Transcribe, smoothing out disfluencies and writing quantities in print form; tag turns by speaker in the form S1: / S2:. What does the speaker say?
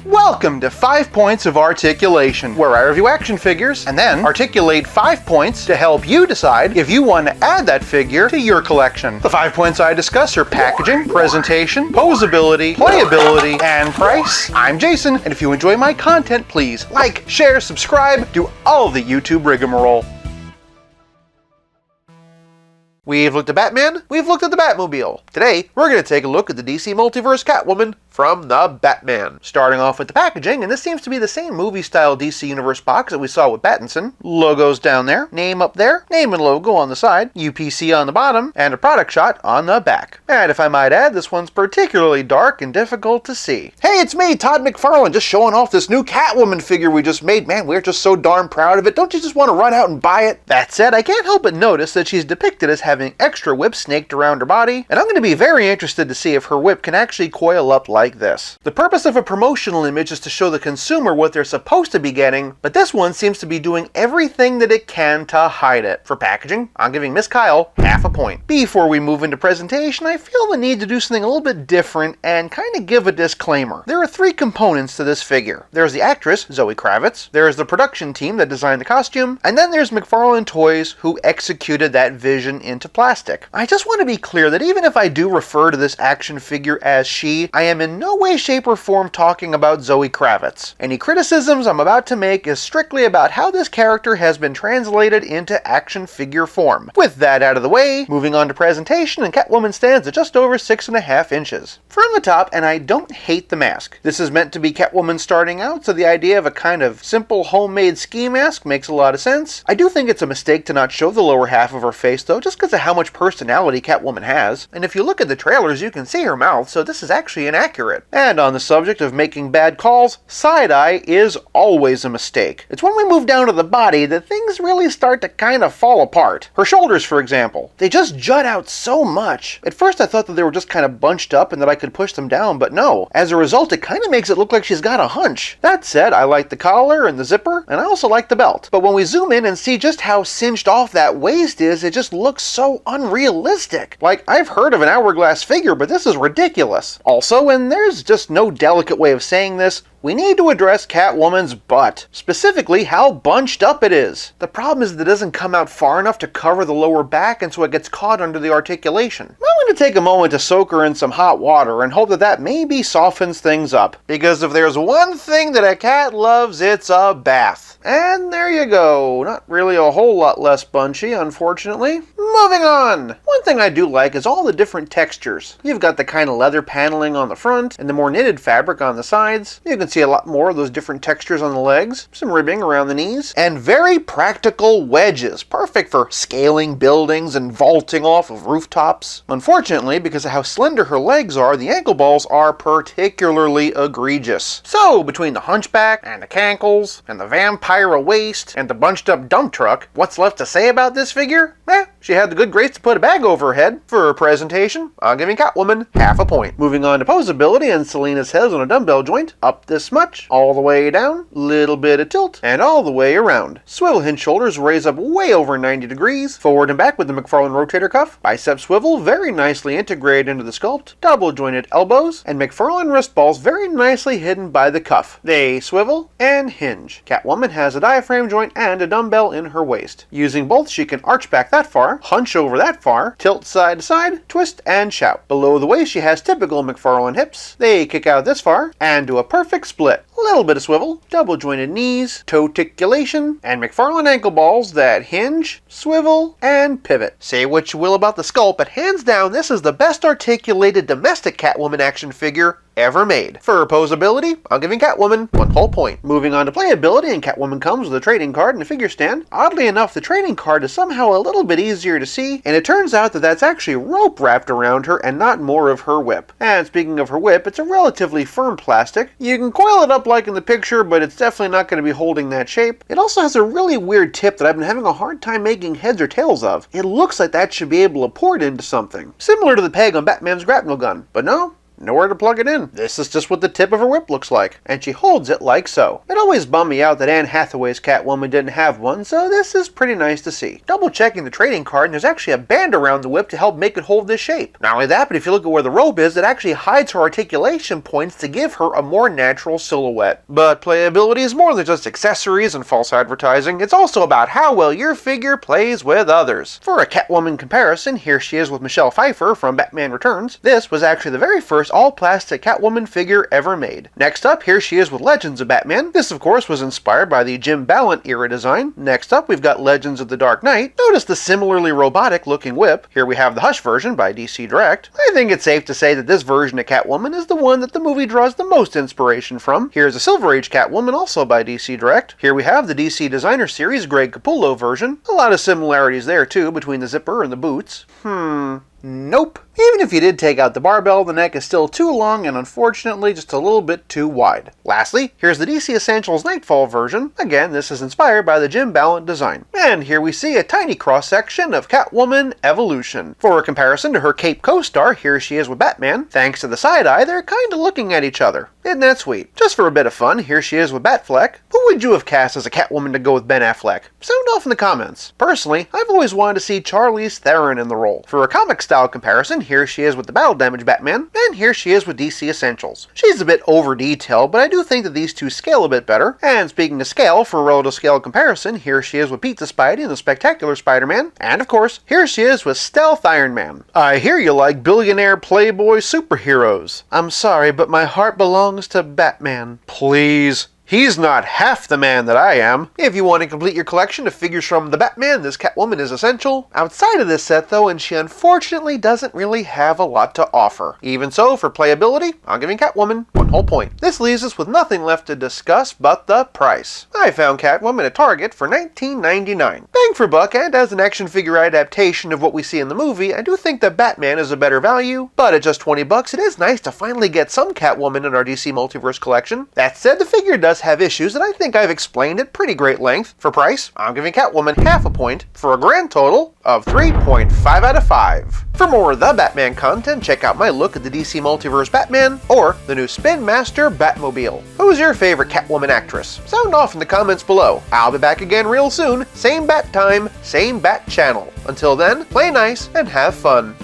S1: Welcome to 5 Points of Articulation, where I review action figures and then articulate 5 points to help you decide if you want to add that figure to your collection. The 5 points I discuss are packaging, presentation, poseability, playability, and price. I'm Jason, and if you enjoy my content, please like, share, subscribe, do all the YouTube rigmarole. We've looked at Batman, we've looked at the Batmobile. Today, we're going to take a look at the DC Multiverse Catwoman from the Batman. Starting off with the packaging, and this seems to be the same movie-style DC Universe box that we saw with Pattinson. Logos down there, name up there, name and logo on the side, UPC on the bottom, and a product shot on the back. And if I might add, this one's particularly dark and difficult to see. Hey, it's me, Todd McFarlane, just showing off this new Catwoman figure we just made. Man, we're just so darn proud of it. Don't you just want to run out and buy it? That said, I can't help but notice that she's depicted as having extra whip snaked around her body, and I'm going to be very interested to see if her whip can actually coil up like this. The purpose of a promotional image is to show the consumer what they're supposed to be getting, but this one seems to be doing everything that it can to hide it. For packaging, I'm giving Miss Kyle half a point. Before we move into presentation, I feel the need to do something a little bit different and kind of give a disclaimer. There are 3 components to this figure. There's the actress, Zoe Kravitz, there's the production team that designed the costume, and then there's McFarlane Toys who executed that vision into plastic. I just want to be clear that even if I do refer to this action figure as she, I am in no way, shape, or form talking about Zoe Kravitz. Any criticisms I'm about to make is strictly about how this character has been translated into action figure form. With that out of the way, moving on to presentation, and Catwoman stands at just over 6.5 inches. From the top, and I don't hate the mask. This is meant to be Catwoman starting out, so the idea of a kind of simple homemade ski mask makes a lot of sense. I do think it's a mistake to not show the lower half of her face though, just because of how much personality Catwoman has. And if you look at the trailers, you can see her mouth, so this is actually inaccurate. And on the subject of making bad calls, side-eye is always a mistake. It's when we move down to the body that things really start to kind of fall apart. Her shoulders, for example, they just jut out so much. At first I thought that they were just kind of bunched up and that I could push them down, but no. As a result, it kind of makes it look like she's got a hunch. That said, I like the collar and the zipper, and I also like the belt. But when we zoom in and see just how cinched off that waist is, it just looks so unrealistic. Like, I've heard of an hourglass figure, but this is ridiculous. Also, and there's just no delicate way of saying this, we need to address Catwoman's butt. Specifically, how bunched up it is. The problem is that it doesn't come out far enough to cover the lower back, and so it gets caught under the articulation. I'm going to take a moment to soak her in some hot water and hope that that maybe softens things up. Because if there's one thing that a cat loves, it's a bath. And there you go. Not really a whole lot less bunchy, unfortunately. Moving on. One thing I do like is all the different textures. You've got the kind of leather paneling on the front and the more knitted fabric on the sides. You can see a lot more of those different textures on the legs, some ribbing around the knees, and very practical wedges, perfect for scaling buildings and vaulting off of rooftops. Unfortunately, because of how slender her legs are, the ankle balls are particularly egregious. So, between the hunchback, and the cankles, and the vampire waist, and the bunched up dump truck, what's left to say about this figure? She had the good grace to put a bag over her head. For her presentation, I'm giving Catwoman half a point. Moving on to poseability, and Selina's head's on a dumbbell joint, up this much, all the way down, little bit of tilt, and all the way around. Swivel hinge shoulders raise up way over 90 degrees, forward and back with the McFarlane rotator cuff, bicep swivel very nicely integrated into the sculpt, double jointed elbows, and McFarlane wrist balls very nicely hidden by the cuff. They swivel and hinge. Catwoman has a diaphragm joint and a dumbbell in her waist. Using both, she can arch back that far, hunch over that far, tilt side to side, twist, and shout. Below the waist, she has typical McFarlane hips. They kick out this far, and do a perfect split. A little bit of swivel, double jointed knees, toe ticulation, and McFarlane ankle balls that hinge, swivel, and pivot. Say what you will about the sculpt, but hands down, this is the best articulated domestic Catwoman action figure ever made. For poseability, I'm giving Catwoman 1 whole point. Moving on to playability, and Catwoman comes with a trading card and a figure stand. Oddly enough, the trading card is somehow a little bit easier to see, and it turns out that that's actually rope wrapped around her and not more of her whip. And speaking of her whip, it's a relatively firm plastic. You can coil it up like in the picture, but it's definitely not going to be holding that shape. It also has a really weird tip that I've been having a hard time making heads or tails of. It looks like that should be able to port into something, similar to the peg on Batman's grapnel gun, but no. nowhere to plug it in. This is just what the tip of her whip looks like, and she holds it like so. It always bummed me out that Anne Hathaway's Catwoman didn't have one, so this is pretty nice to see. Double checking the trading card, and there's actually a band around the whip to help make it hold this shape. Not only that, but if you look at where the robe is, it actually hides her articulation points to give her a more natural silhouette. But playability is more than just accessories and false advertising. It's also about how well your figure plays with others. For a Catwoman comparison, here she is with Michelle Pfeiffer from Batman Returns. This was actually the very first all-plastic Catwoman figure ever made. Next up, here she is with Legends of Batman. This, of course, was inspired by the Jim Balent era design. Next up, we've got Legends of the Dark Knight. Notice the similarly robotic-looking whip. Here we have the Hush version by DC Direct. I think it's safe to say that this version of Catwoman is the one that the movie draws the most inspiration from. Here's a Silver Age Catwoman, also by DC Direct. Here we have the DC Designer Series Greg Capullo version. A lot of similarities there, too, between the zipper and the boots. Nope. Even if you did take out the barbell, the neck is still too long and unfortunately just a little bit too wide. Lastly, here's the DC Essentials Nightfall version. Again, this is inspired by the Jim Balent design. And here we see a tiny cross-section of Catwoman Evolution. For a comparison to her Cape co-star, here she is with Batman. Thanks to the side-eye, they're kinda looking at each other. Isn't that sweet? Just for a bit of fun, here she is with Batfleck. Who would you have cast as a Catwoman to go with Ben Affleck? Sound off in the comments. Personally, I've always wanted to see Charlize Theron in the role. For a comic-style comparison, here she is with the Battle Damage Batman, and here she is with DC Essentials. She's a bit over-detailed, but I do think that these two scale a bit better. And speaking of scale, for a relative scale comparison, here she is with Pizza Spidey and the Spectacular Spider-Man, and of course, here she is with Stealth Iron Man. I hear you like billionaire playboy superheroes. I'm sorry, but my heart belongs to Batman. Please. He's not half the man that I am. If you want to complete your collection of figures from the Batman, this Catwoman is essential. Outside of this set though, and she unfortunately doesn't really have a lot to offer. Even so, for playability, I'm giving Catwoman 1 whole point. This leaves us with nothing left to discuss but the price. I found Catwoman at Target for $19.99. Bang for buck, and as an action figure adaptation of what we see in the movie, I do think that Batman is a better value, but at just 20 bucks, it is nice to finally get some Catwoman in our DC Multiverse collection. That said, the figure does have issues that I think I've explained at pretty great length. For price, I'm giving Catwoman half a point for a grand total of 3.5 out of 5. For more of the Batman content, check out my look at the DC Multiverse Batman or the new Spin Master Batmobile. Who's your favorite Catwoman actress? Sound off in the comments below. I'll be back again real soon. Same bat time, same bat channel. Until then, play nice and have fun.